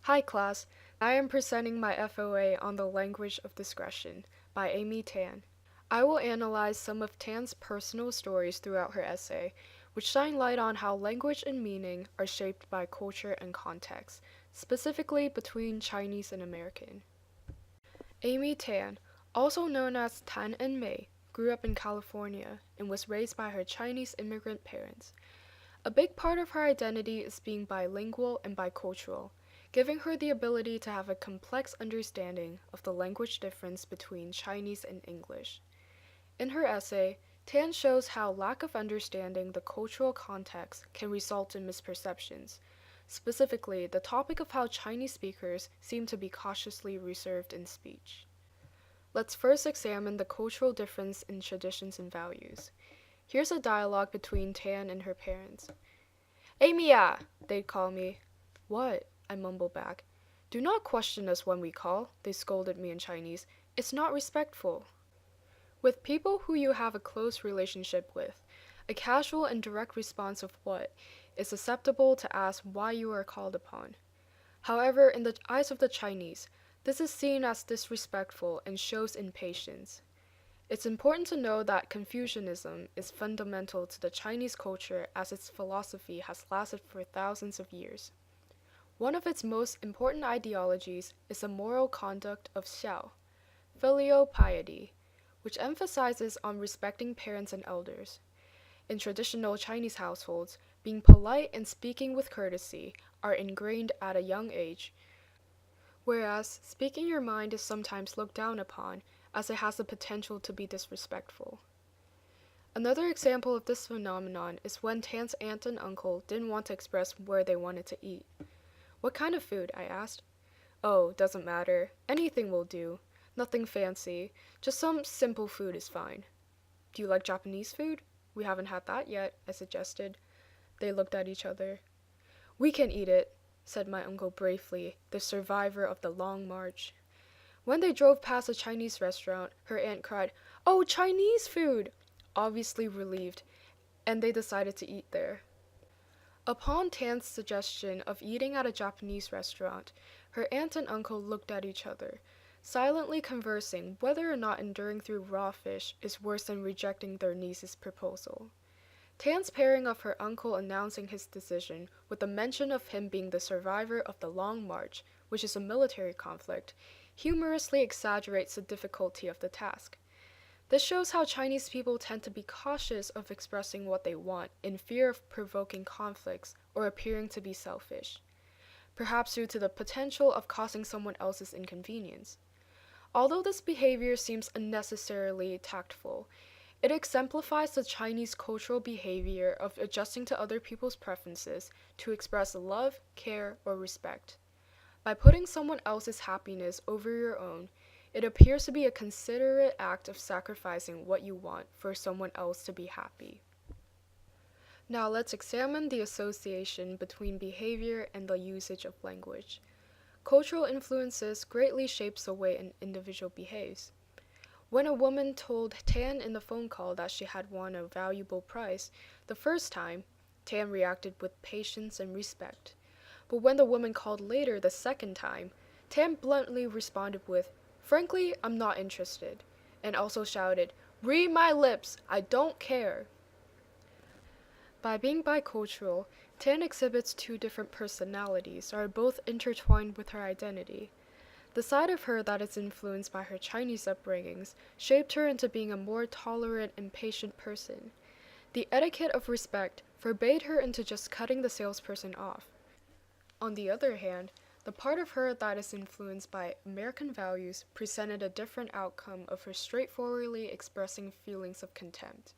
Hi class, I am presenting my FOA on the Language of Discretion by Amy Tan. I will analyze some of Tan's personal stories throughout her essay, which shine light on how language and meaning are shaped by culture and context, specifically between Chinese and American. Amy Tan, also known as Tan and Mei, grew up in California and was raised by her Chinese immigrant parents. A big part of her identity is being bilingual and bicultural, giving her the ability to have a complex understanding of the language difference between Chinese and English. In her essay, Tan shows how lack of understanding the cultural context can result in misperceptions, specifically the topic of how Chinese speakers seem to be cautiously reserved in speech. Let's first examine the cultural difference in traditions and values. Here's a dialogue between Tan and her parents. Amy-ya, they'd call me. What? I mumble back. Do not question us when we call, they scolded me in Chinese. It's not respectful. With people who you have a close relationship with, a casual and direct response of what is acceptable to ask why you are called upon. However, in the eyes of the Chinese, this is seen as disrespectful and shows impatience. It's important to know that Confucianism is fundamental to the Chinese culture as its philosophy has lasted for thousands of years. One of its most important ideologies is the moral conduct of xiao, filial piety, which emphasizes on respecting parents and elders. In traditional Chinese households, being polite and speaking with courtesy are ingrained at a young age, whereas speaking your mind is sometimes looked down upon as it has the potential to be disrespectful. Another example of this phenomenon is when Tan's aunt and uncle didn't want to express where they wanted to eat. What kind of food? I asked. Oh, doesn't matter. Anything will do. Nothing fancy. Just some simple food is fine. Do you like Japanese food? We haven't had that yet, I suggested. They looked at each other. We can eat it, said my uncle bravely, the survivor of the long march. When they drove past a Chinese restaurant, her aunt cried, "Oh, Chinese food!" obviously relieved, and they decided to eat there. Upon Tan's suggestion of eating at a Japanese restaurant, her aunt and uncle looked at each other, silently conversing whether or not enduring through raw fish is worse than rejecting their niece's proposal. Tan's pairing of her uncle announcing his decision with the mention of him being the survivor of the Long March, which is a military conflict, humorously exaggerates the difficulty of the task. This shows how Chinese people tend to be cautious of expressing what they want in fear of provoking conflicts or appearing to be selfish, perhaps due to the potential of causing someone else's inconvenience. Although this behavior seems unnecessarily tactful, it exemplifies the Chinese cultural behavior of adjusting to other people's preferences to express love, care, or respect. By putting someone else's happiness over your own, it appears to be a considerate act of sacrificing what you want for someone else to be happy. Now let's examine the association between behavior and the usage of language. Cultural influences greatly shapes the way an individual behaves. When a woman told Tan in the phone call that she had won a valuable prize the first time, Tan reacted with patience and respect. But when the woman called later the second time, Tan bluntly responded with, "Frankly, I'm not interested," and also shouted, "Read my lips, I don't care." By being bicultural, Tan exhibits two different personalities that are both intertwined with her identity. The side of her that is influenced by her Chinese upbringings shaped her into being a more tolerant and patient person. The etiquette of respect forbade her into just cutting the salesperson off. On the other hand, the part of her that is influenced by American values presented a different outcome of her straightforwardly expressing feelings of contempt.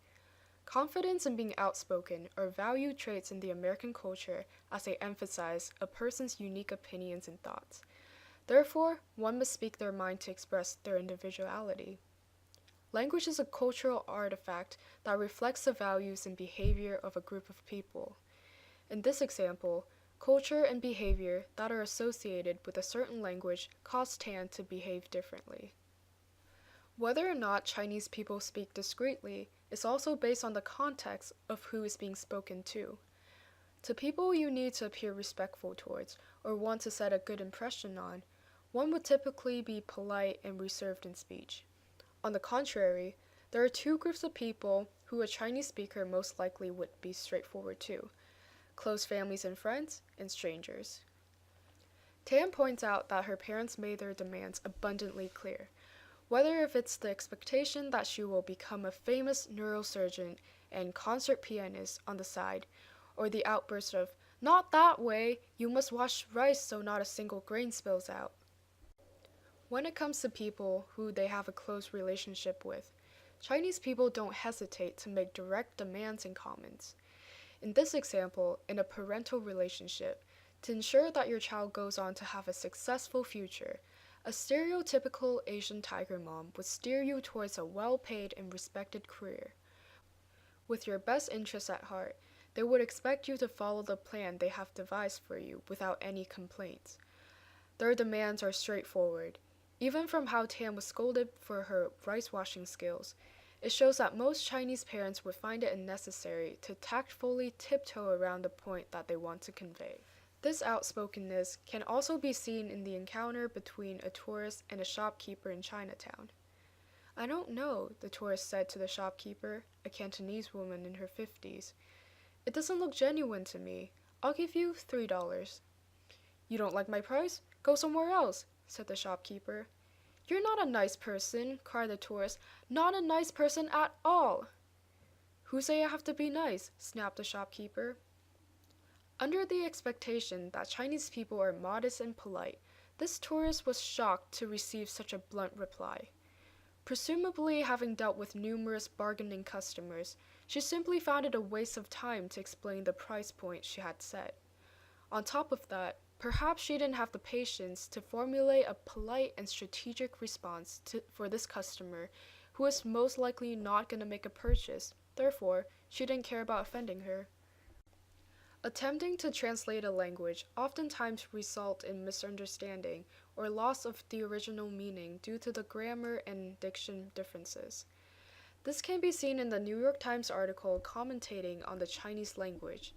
Confidence and being outspoken are valued traits in the American culture as they emphasize a person's unique opinions and thoughts. Therefore, one must speak their mind to express their individuality. Language is a cultural artifact that reflects the values and behavior of a group of people. In this example, culture and behavior that are associated with a certain language cause Tan to behave differently. Whether or not Chinese people speak discreetly is also based on the context of who is being spoken to. To people you need to appear respectful towards or want to set a good impression on, one would typically be polite and reserved in speech. On the contrary, there are two groups of people who a Chinese speaker most likely would be straightforward to: close families and friends, and strangers. Tan points out that her parents made their demands abundantly clear, whether if it's the expectation that she will become a famous neurosurgeon and concert pianist on the side, or the outburst of, "Not that way! You must wash rice so not a single grain spills out." When it comes to people who they have a close relationship with, Chinese people don't hesitate to make direct demands and comments. In this example, in a parental relationship, to ensure that your child goes on to have a successful future, a stereotypical Asian tiger mom would steer you towards a well-paid and respected career. With your best interests at heart, they would expect you to follow the plan they have devised for you without any complaints. Their demands are straightforward. Even from how Tan was scolded for her rice washing skills, it shows that most Chinese parents would find it unnecessary to tactfully tiptoe around the point that they want to convey. This outspokenness can also be seen in the encounter between a tourist and a shopkeeper in Chinatown. "I don't know," the tourist said to the shopkeeper, a Cantonese woman in her 50s. "It doesn't look genuine to me. I'll give you $3. "You don't like my price? Go somewhere else," said the shopkeeper. "You're not a nice person," cried the tourist. "Not a nice person at all." "Who say I have to be nice?" snapped the shopkeeper. Under the expectation that Chinese people are modest and polite, this tourist was shocked to receive such a blunt reply. Presumably having dealt with numerous bargaining customers, she simply found it a waste of time to explain the price point she had set. On top of that, perhaps she didn't have the patience to formulate a polite and strategic response for this customer who was most likely not going to make a purchase. Therefore, she didn't care about offending her. Attempting to translate a language oftentimes results in misunderstanding or loss of the original meaning due to the grammar and diction differences. This can be seen in the New York Times article commentating on the Chinese language.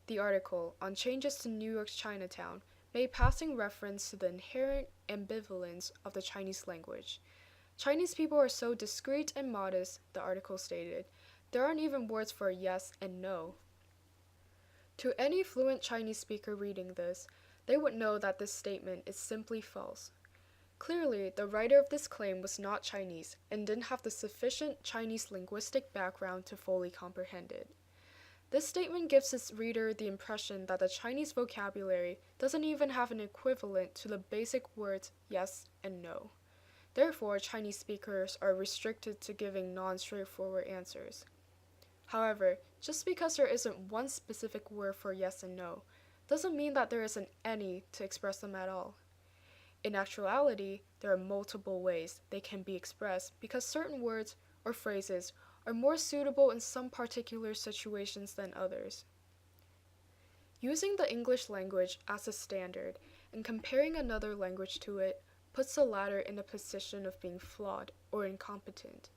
The article, on changes to New York's Chinatown, made passing reference to the inherent ambivalence of the Chinese language. "Chinese people are so discreet and modest," the article stated, "there aren't even words for yes and no." To any fluent Chinese speaker reading this, they would know that this statement is simply false. Clearly, the writer of this claim was not Chinese and didn't have the sufficient Chinese linguistic background to fully comprehend it. This statement gives its reader the impression that the Chinese vocabulary doesn't even have an equivalent to the basic words yes and no. Therefore, Chinese speakers are restricted to giving non-straightforward answers. However, just because there isn't one specific word for yes and no, doesn't mean that there isn't any to express them at all. In actuality, there are multiple ways they can be expressed because certain words or phrases are more suitable in some particular situations than others. Using the English language as a standard and comparing another language to it puts the latter in a position of being flawed or incompetent.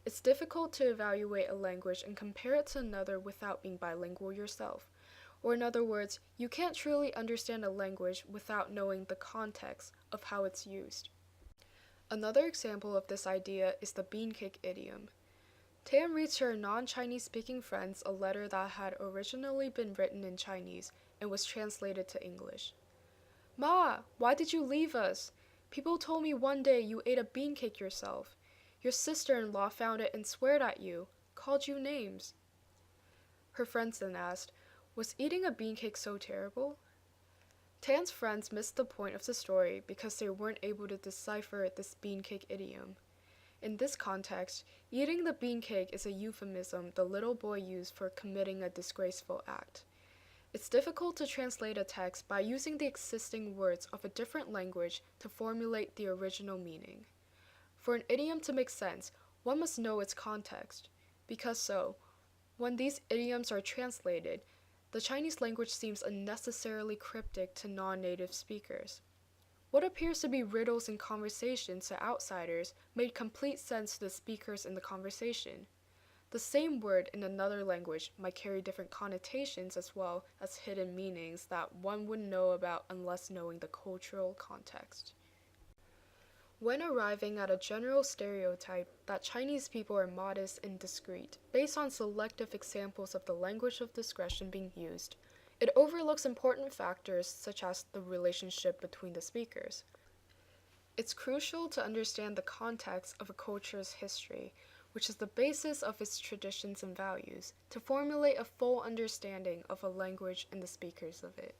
It's difficult to evaluate a language and compare it to another without being bilingual yourself. Or in other words, you can't truly understand a language without knowing the context of how it's used. Another example of this idea is the beancake idiom. Tan reads her non-Chinese speaking friends a letter that had originally been written in Chinese and was translated to English. "Ma, why did you leave us? People told me one day you ate a beancake yourself. Your sister-in-law found it and sweared at you, called you names." Her friends then asked, "Was eating a beancake so terrible?" Tan's friends missed the point of the story because they weren't able to decipher this beancake idiom. In this context, eating the beancake is a euphemism the little boy used for committing a disgraceful act. It's difficult to translate a text by using the existing words of a different language to formulate the original meaning. For an idiom to make sense, one must know its context. Because so, when these idioms are translated, the Chinese language seems unnecessarily cryptic to non-native speakers. What appears to be riddles in conversations to outsiders made complete sense to the speakers in the conversation. The same word in another language might carry different connotations as well as hidden meanings that one wouldn't know about unless knowing the cultural context. When arriving at a general stereotype that Chinese people are modest and discreet, based on selective examples of the language of discretion being used, it overlooks important factors such as the relationship between the speakers. It's crucial to understand the context of a culture's history, which is the basis of its traditions and values, to formulate a full understanding of a language and the speakers of it.